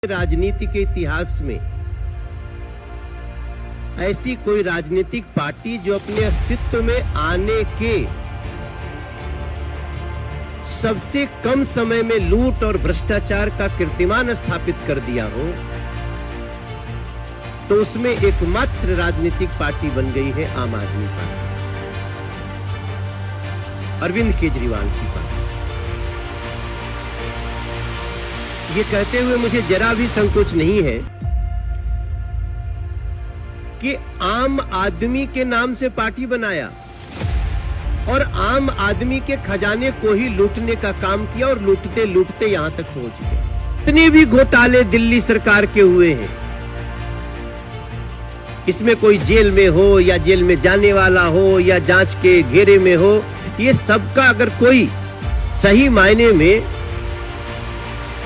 राजनीति के इतिहास में ऐसी कोई राजनीतिक पार्टी जो अपने अस्तित्व में आने के सबसे कम समय में लूट और भ्रष्टाचार का कीर्तिमान स्थापित कर दिया हो, तो उसमें एकमात्र राजनीतिक पार्टी बन गई है आम आदमी पार्टी, अरविंद केजरीवाल की पार्टी। ये कहते हुए मुझे जरा भी संकोच नहीं है कि आम आदमी के नाम से पार्टी बनाया और आम आदमी के खजाने को ही लूटने का काम किया और लूटते लूटते यहां तक पहुंच गए। इतने भी घोटाले दिल्ली सरकार के हुए हैं, इसमें कोई जेल में हो या जेल में जाने वाला हो या जांच के घेरे में हो, ये सबका अगर कोई सही मायने में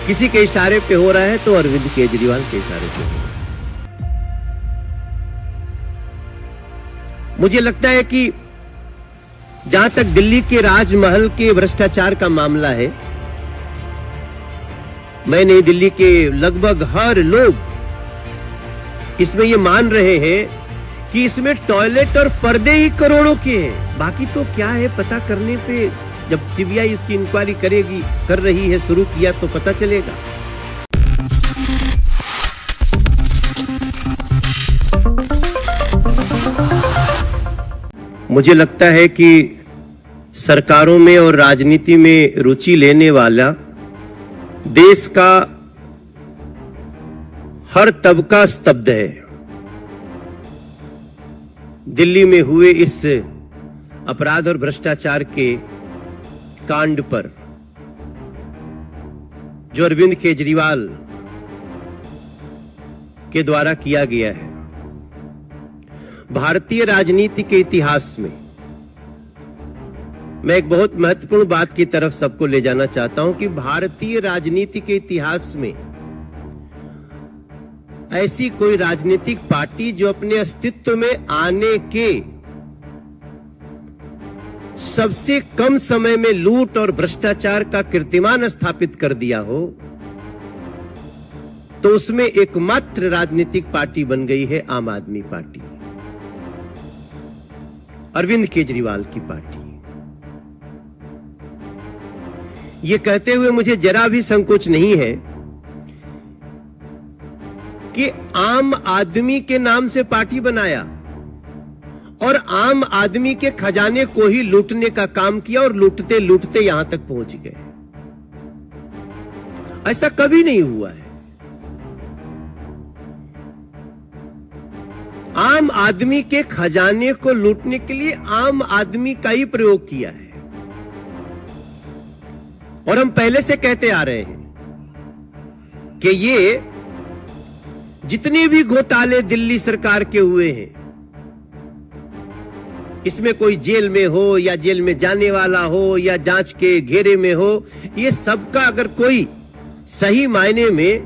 किसी के इशारे पे हो रहा है तो अरविंद केजरीवाल के इशारे पे हो रहा है। मुझे लगता है कि जहां तक दिल्ली के राजमहल के भ्रष्टाचार का मामला है, मैं नहीं, दिल्ली के लगभग हर लोग इसमें ये मान रहे हैं कि इसमें टॉयलेट और पर्दे ही करोड़ों के हैं। बाकी तो क्या है पता करने पे, जब सीबीआई इसकी इंक्वायरी कर रही है, शुरू किया तो पता चलेगा। मुझे लगता है कि सरकारों में और राजनीति में रुचि लेने वाला देश का हर तबका स्तब्ध है। दिल्ली में हुए इस अपराध और भ्रष्टाचार के कांड पर जो अरविंद केजरीवाल के द्वारा किया गया है, भारतीय राजनीति के इतिहास में मैं एक बहुत महत्वपूर्ण बात की तरफ सबको ले जाना चाहता हूं कि भारतीय राजनीति के इतिहास में ऐसी कोई राजनीतिक पार्टी जो अपने अस्तित्व में आने के सबसे कम समय में लूट और भ्रष्टाचार का कीर्तिमान स्थापित कर दिया हो, तो उसमें एकमात्र राजनीतिक पार्टी बन गई है आम आदमी पार्टी, अरविंद केजरीवाल की पार्टी। ये कहते हुए मुझे जरा भी संकोच नहीं है कि आम आदमी के नाम से पार्टी बनाया और आम आदमी के खजाने को ही लूटने का काम किया और लूटते लूटते यहां तक पहुंच गए। ऐसा कभी नहीं हुआ है। आम आदमी के खजाने को लूटने के लिए आम आदमी का ही प्रयोग किया है। और हम पहले से कहते आ रहे हैं कि ये जितने भी घोटाले दिल्ली सरकार के हुए हैं, इसमें कोई जेल में हो या जेल में जाने वाला हो या जांच के घेरे में हो, ये सबका अगर कोई सही मायने में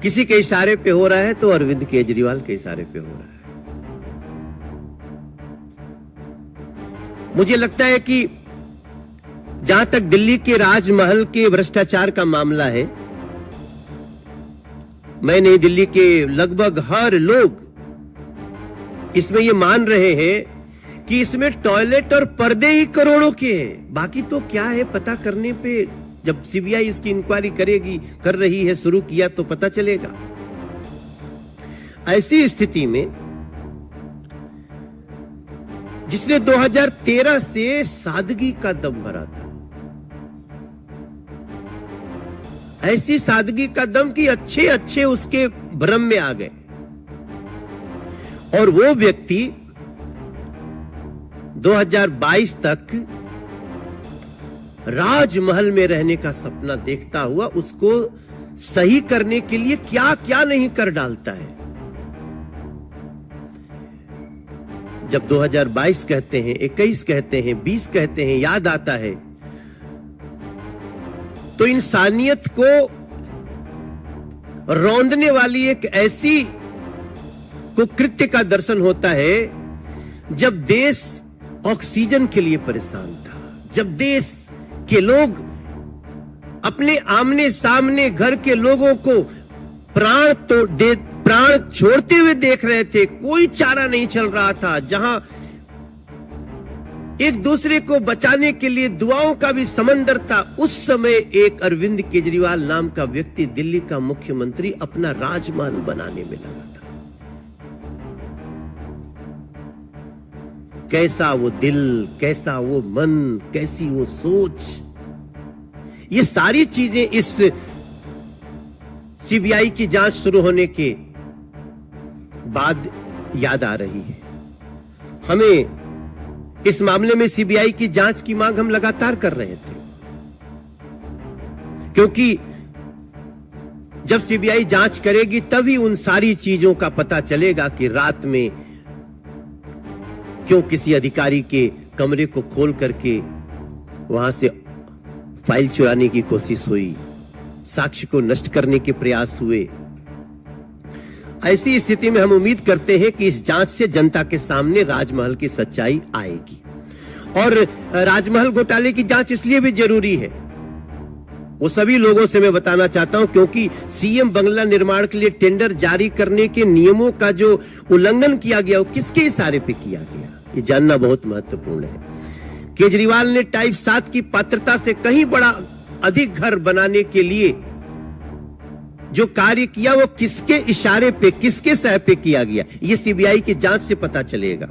किसी के इशारे पे हो रहा है तो अरविंद केजरीवाल के इशारे पे हो रहा है। मुझे लगता है कि जहां तक दिल्ली के राजमहल के भ्रष्टाचार का मामला है, मैं नहीं, दिल्ली के लगभग हर लोग इसमें ये मान रहे हैं कि इसमें टॉयलेट और पर्दे ही करोड़ों के हैं। बाकी तो क्या है पता करने पे, जब सीबीआई इसकी इंक्वायरी कर रही है, शुरू किया तो पता चलेगा। ऐसी स्थिति में जिसने 2013 से सादगी का दम भरा था, ऐसी सादगी का दम कि अच्छे अच्छे उसके भ्रम में आ गए, और वो व्यक्ति 2022 तक राजमहल में रहने का सपना देखता हुआ उसको सही करने के लिए क्या क्या नहीं कर डालता है। जब 2022 कहते हैं, 21 कहते हैं, 20 कहते हैं, याद आता है तो इंसानियत को रौंदने वाली एक ऐसी कुकृत्य का दर्शन होता है जब देश ऑक्सीजन के लिए परेशान था, जब देश के लोग अपने आमने सामने घर के लोगों को प्राण छोड़ते हुए देख रहे थे, कोई चारा नहीं चल रहा था, जहां एक दूसरे को बचाने के लिए दुआओं का भी समंदर था, उस समय एक अरविंद केजरीवाल नाम का व्यक्ति दिल्ली का मुख्यमंत्री अपना राजमहल बनाने में लगा था। कैसा वो दिल, कैसा वो मन, कैसी वो सोच, ये सारी चीजें इस सीबीआई की जांच शुरू होने के बाद याद आ रही है। हमें इस मामले में सीबीआई की जांच की मांग हम लगातार कर रहे थे, क्योंकि जब सीबीआई जांच करेगी तभी उन सारी चीजों का पता चलेगा कि रात में क्यों किसी अधिकारी के कमरे को खोल करके वहां से फाइल चुराने की कोशिश हुई, साक्ष्य को नष्ट करने के प्रयास हुए। ऐसी स्थिति में हम उम्मीद करते हैं कि इस जांच से जनता के सामने राजमहल की सच्चाई आएगी। और राजमहल घोटाले की जांच इसलिए भी जरूरी है, वो सभी लोगों से मैं बताना चाहता हूं, क्योंकि सीएम बंगला निर्माण के लिए टेंडर जारी करने के नियमों का जो उल्लंघन किया गया, वो किसके इशारे पे किया गया, ये जानना बहुत महत्वपूर्ण है। केजरीवाल ने टाइप 7 की पात्रता से कहीं बड़ा अधिक घर बनाने के लिए जो कार्य किया, वो किसके इशारे पे, किसके सह पे किया गया, ये सीबीआई की जांच से पता चलेगा।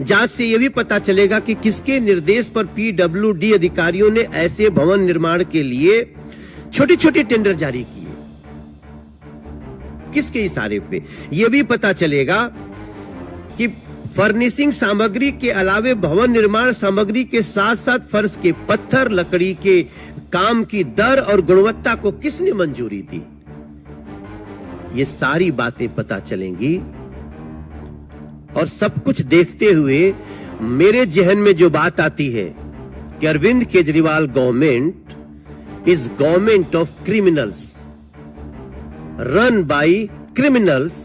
जांच से यह भी पता चलेगा कि किसके निर्देश पर पीडब्ल्यूडी अधिकारियों ने ऐसे भवन निर्माण के लिए छोटे छोटे टेंडर जारी किए, किसके इशारे पे। यह भी पता चलेगा कि फर्निशिंग सामग्री के अलावे भवन निर्माण सामग्री के साथ साथ फर्श के पत्थर, लकड़ी के काम की दर और गुणवत्ता को किसने मंजूरी दी, ये सारी बातें पता चलेंगी। और सब कुछ देखते हुए मेरे जहन में जो बात आती है कि Arvind Kejriwal government is government of criminals, run by criminals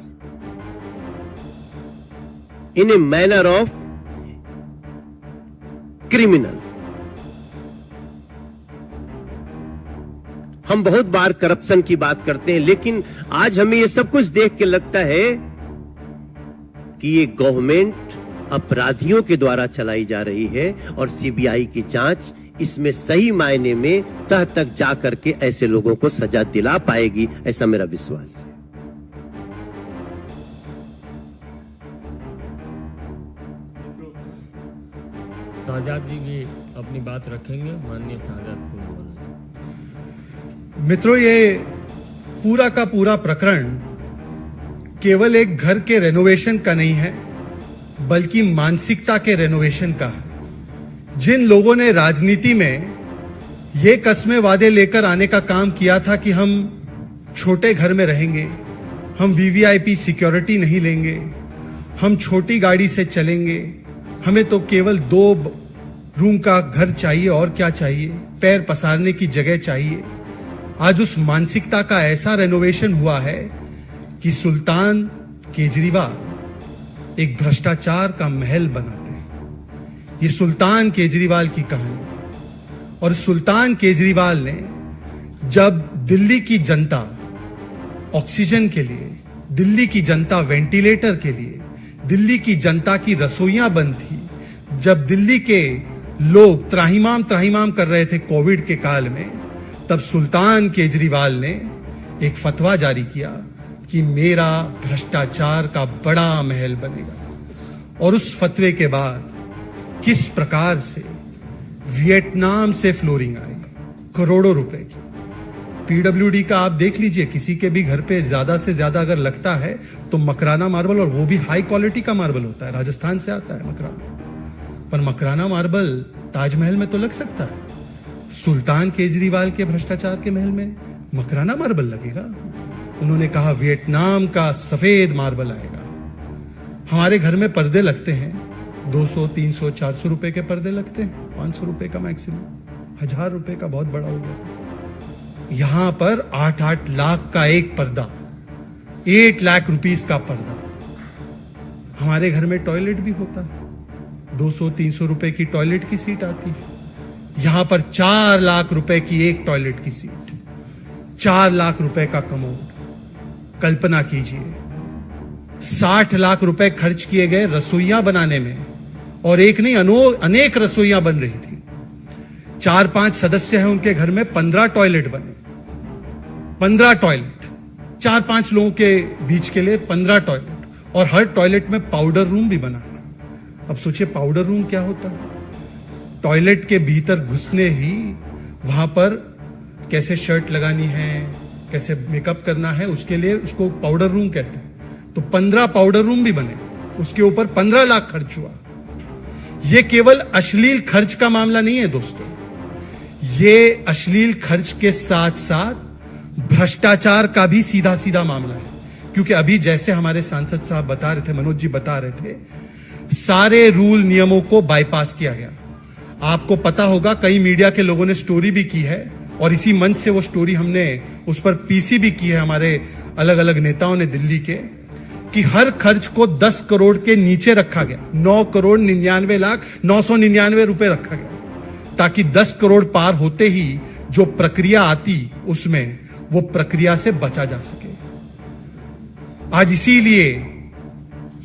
in a manner of criminals। हम बहुत बार करप्शन की बात करते हैं, लेकिन आज हमें यह सब कुछ देख के लगता है कि ये गवर्नमेंट अपराधियों के द्वारा चलाई जा रही है और सीबीआई की जांच इसमें सही मायने में तह तक जा करके ऐसे लोगों को सजा दिला पाएगी, ऐसा मेरा विश्वास है। शाहजाद जी भी अपनी बात रखेंगे। माननीय शाहजाद को मित्रों, ये पूरा का पूरा प्रकरण केवल एक घर के रेनोवेशन का नहीं है, बल्कि मानसिकता के रेनोवेशन का है। जिन लोगों ने राजनीति में ये कस्में वादे लेकर आने का काम किया था कि हम छोटे घर में रहेंगे, हम वीवीआईपी सिक्योरिटी नहीं लेंगे, हम छोटी गाड़ी से चलेंगे, हमें तो केवल 2 रूम का घर चाहिए और क्या चाहिए, पैर पसारने की जगह चाहिए। आज उस मानसिकता का ऐसा रेनोवेशन हुआ है कि सुल्तान केजरीवाल एक भ्रष्टाचार का महल बनाते हैं। ये सुल्तान केजरीवाल की कहानी है। और सुल्तान केजरीवाल ने जब दिल्ली की जनता ऑक्सीजन के लिए, दिल्ली की जनता वेंटिलेटर के लिए, दिल्ली की जनता की रसोइयां बंद थी, जब दिल्ली के लोग त्राहिमाम कर रहे थे कोविड के काल में, तब सुल्तान केजरीवाल ने एक फतवा जारी किया कि मेरा भ्रष्टाचार का बड़ा महल बनेगा। और उस फतवे के बाद किस प्रकार से वियतनाम से फ्लोरिंग आई, करोड़ों रुपए की। पीडब्ल्यूडी का आप देख लीजिए, किसी के भी घर पे ज्यादा से ज्यादा अगर लगता है तो मकराना मार्बल, और वो भी हाई क्वालिटी का मार्बल होता है, राजस्थान से आता है मकराना। पर मकराना मार्बल ताजमहल में तो लग सकता है, सुल्तान केजरीवाल के भ्रष्टाचार के महल में मकराना मार्बल लगेगा। उन्होंने कहा वियतनाम का सफेद मार्बल आएगा। हमारे घर में पर्दे लगते हैं, 200, 300, 400 रुपए के पर्दे लगते हैं, 500 रुपए का मैक्सिमम, 1000 रुपए का बहुत बड़ा हो गया। यहां पर 8-8 लाख का एक पर्दा, 8 लाख रुपीस का पर्दा। हमारे घर में टॉयलेट भी होता है, 200-300 रुपए की टॉयलेट की सीट आती है। यहां पर 4 लाख रुपए की एक टॉयलेट की सीट। 4 लाख रुपए का कमोड। कल्पना कीजिए, 60 लाख रुपए खर्च किए गए रसोइयां बनाने में, और एक नहीं अनेक रसोइयां बन रही थी। 4-5 सदस्य हैं उनके घर में, 15 टॉयलेट बने। 15 टॉयलेट 4-5 लोगों के बीच के लिए 15 टॉयलेट, और हर टॉयलेट में पाउडर रूम भी बना है। अब सोचिए पाउडर रूम क्या होता है। टॉयलेट के भीतर घुसने ही वहां पर कैसे शर्ट लगानी है, कैसे मेकअप करना है, उसके लिए उसको पाउडर रूम कहते हैं। तो 15 पाउडर रूम भी बने, उसके ऊपर 15 लाख खर्च हुआ। यह केवल अश्लील खर्च का मामला नहीं है दोस्तों, ये अश्लील खर्च के साथ साथ भ्रष्टाचार का भी सीधा सीधा मामला है। क्योंकि अभी जैसे हमारे सांसद साहब बता रहे थे, मनोज जी बता रहे थे, सारे रूल नियमों को बाईपास किया गया। आपको पता होगा कई मीडिया के लोगों ने स्टोरी भी की है, और इसी मंच से वो स्टोरी हमने उस पर पीसी भी की है हमारे अलग अलग नेताओं ने दिल्ली के, कि हर खर्च को 10 करोड़ के नीचे रखा गया। 9,99,999 रुपए रखा गया, ताकि 10 करोड़ पार होते ही जो प्रक्रिया आती उसमें वो प्रक्रिया से बचा जा सके। आज इसीलिए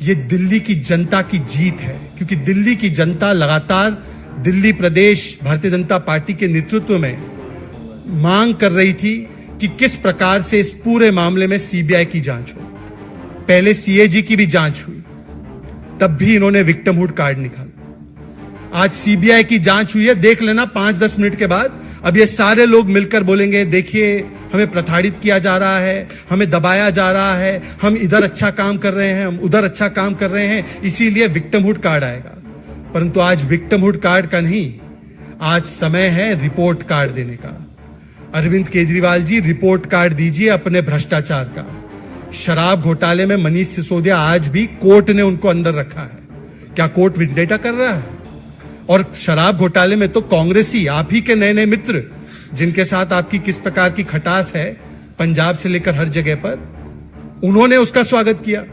ये दिल्ली की जनता की जीत है, क्योंकि दिल्ली की जनता लगातार दिल्ली प्रदेश भारतीय जनता पार्टी के नेतृत्व में मांग कर रही थी कि किस प्रकार से इस पूरे मामले में सीबीआई की जांच हो। पहले सीएजी की भी जांच हुई, तब भी इन्होंने विक्टिमहुड कार्ड निकाला। आज सीबीआई की जांच हुई है, देख लेना 5-10 मिनट के बाद अब ये सारे लोग मिलकर बोलेंगे, देखिए हमें प्रताड़ित किया जा रहा है, हमें दबाया जा रहा है, हम इधर अच्छा काम कर रहे हैं, हम उधर अच्छा काम कर रहे हैं, इसीलिए विक्टिमहुड कार्ड आएगा। परंतु आज विक्टिमहुड कार्ड का नहीं, आज समय है रिपोर्ट कार्ड देने का। अरविंद केजरीवाल जी, रिपोर्ट कार्ड दीजिए अपने भ्रष्टाचार का। शराब घोटाले में मनीष सिसोदिया, आज भी कोर्ट ने उनको अंदर रखा है। क्या कोर्ट विंडेटा कर रहा है? और शराब घोटाले में तो कांग्रेसी, आप ही के नए नए मित्र, जिनके साथ आपकी किस प्रकार की खटास है पंजाब से लेकर हर जगह पर, उन्होंने उसका स्वागत किया।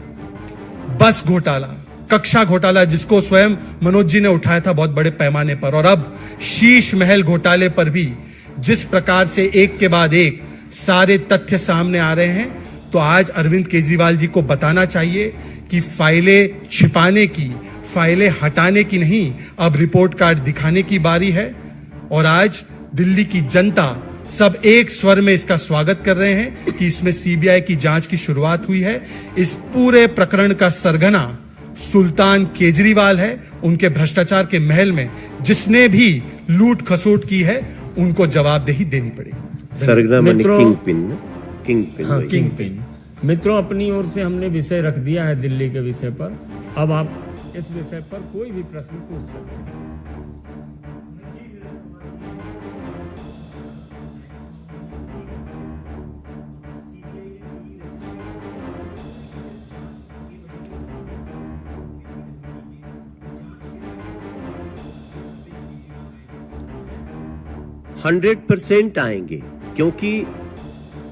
बस घोटाला, कक्षा घोटाला, जिसको स्वयं मनोज जी ने उठाया था बहुत बड़े पैमाने पर, और अब शीश महल घोटाले पर भी जिस प्रकार से एक के बाद एक सारे तथ्य सामने आ रहे हैं, तो आज अरविंद केजरीवाल जी को बताना चाहिए कि फाइलें छिपाने की, फाइलें हटाने की नहीं, अब रिपोर्ट कार्ड दिखाने की बारी है। और आज दिल्ली की जनता सब एक स्वर में इसका स्वागत कर रहे हैं कि इसमें सीबीआई की जांच की शुरुआत हुई है। इस पूरे प्रकरण का सरगना सुल्तान केजरीवाल है। उनके भ्रष्टाचार के महल में जिसने भी लूट खसोट की है, उनको जवाबदेही देनी पड़ेगी। सरगना माने किंग पिन। मित्रों, अपनी ओर से हमने विषय रख दिया है दिल्ली के विषय पर। अब आप इस विषय पर कोई भी प्रश्न पूछ सकते हैं। 100% आएंगे, क्योंकि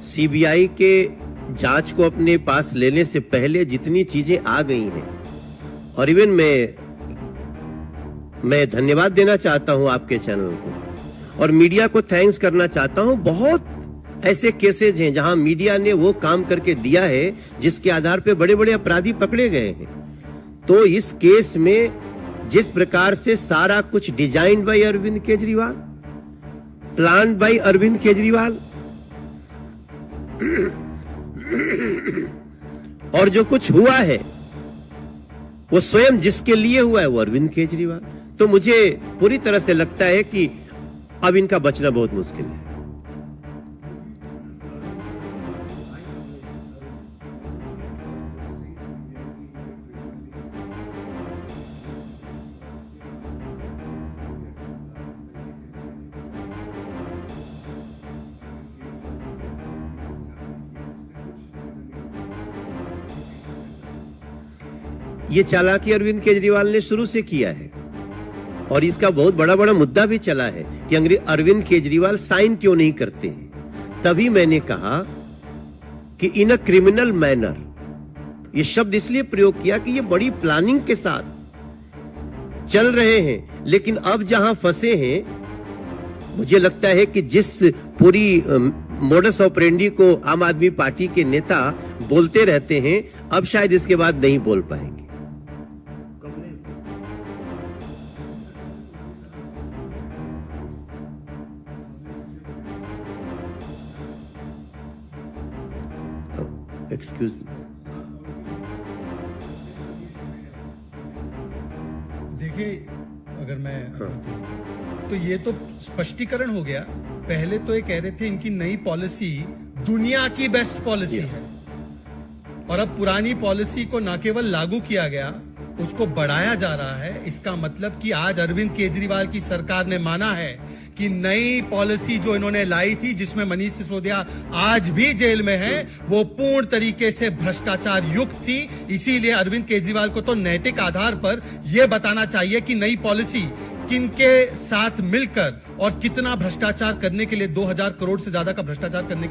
सीबीआई के जांच को अपने पास लेने से पहले जितनी चीजें आ गई हैं, और इवन मैं धन्यवाद देना चाहता हूं आपके चैनल को और मीडिया को थैंक्स करना चाहता हूं। बहुत ऐसे केसेज हैं जहां मीडिया ने वो काम करके दिया है जिसके आधार पे बड़े बड़े अपराधी पकड़े गए हैं। तो इस केस में जिस प्रकार से सारा कुछ design by Arvind Kejriwal, plan by Arvind Kejriwal, और जो कुछ हुआ है वो स्वयं जिसके लिए हुआ है वो अरविंद केजरीवाल। तो मुझे पूरी तरह से लगता है कि अब इनका बचना बहुत मुश्किल है। ये चालाकी अरविंद केजरीवाल ने शुरू से किया है और इसका बहुत बड़ा बड़ा मुद्दा भी चला है कि अरविंद केजरीवाल साइन क्यों नहीं करते हैं। तभी मैंने कहा कि इन अ क्रिमिनल मैनर, ये शब्द इसलिए प्रयोग किया कि ये बड़ी प्लानिंग के साथ चल रहे हैं। लेकिन अब जहां फंसे हैं, मुझे लगता है कि जिस पूरी मोडस ऑपरेंडी को आम आदमी पार्टी के नेता बोलते रहते हैं, अब शायद इसके बाद नहीं बोल पाएंगे। Excuse me. देखिए, अगर मैं तो ये तो स्पष्टीकरण हो गया। पहले तो ये कह रहे थे इनकी नई पॉलिसी दुनिया की बेस्ट पॉलिसी है, और अब पुरानी पॉलिसी को न केवल लागू किया गया, उसको बढ़ाया जा रहा है। इसका मतलब कि आज अरविंद केजरीवाल की सरकार ने माना है कि नई पॉलिसी जो इन्होंने लाई थी, जिसमें मनीष सिसोदिया आज भी जेल में है, वो पूर्ण तरीके से भ्रष्टाचार युक्त थी। इसीलिए अरविंद केजरीवाल को तो नैतिक आधार पर यह बताना चाहिए कि नई पॉलिसी किनके साथ मिलकर और कितना भ्रष्टाचार करने के लिए 2000 करोड़ से ज्यादा का भ्रष्टाचार करने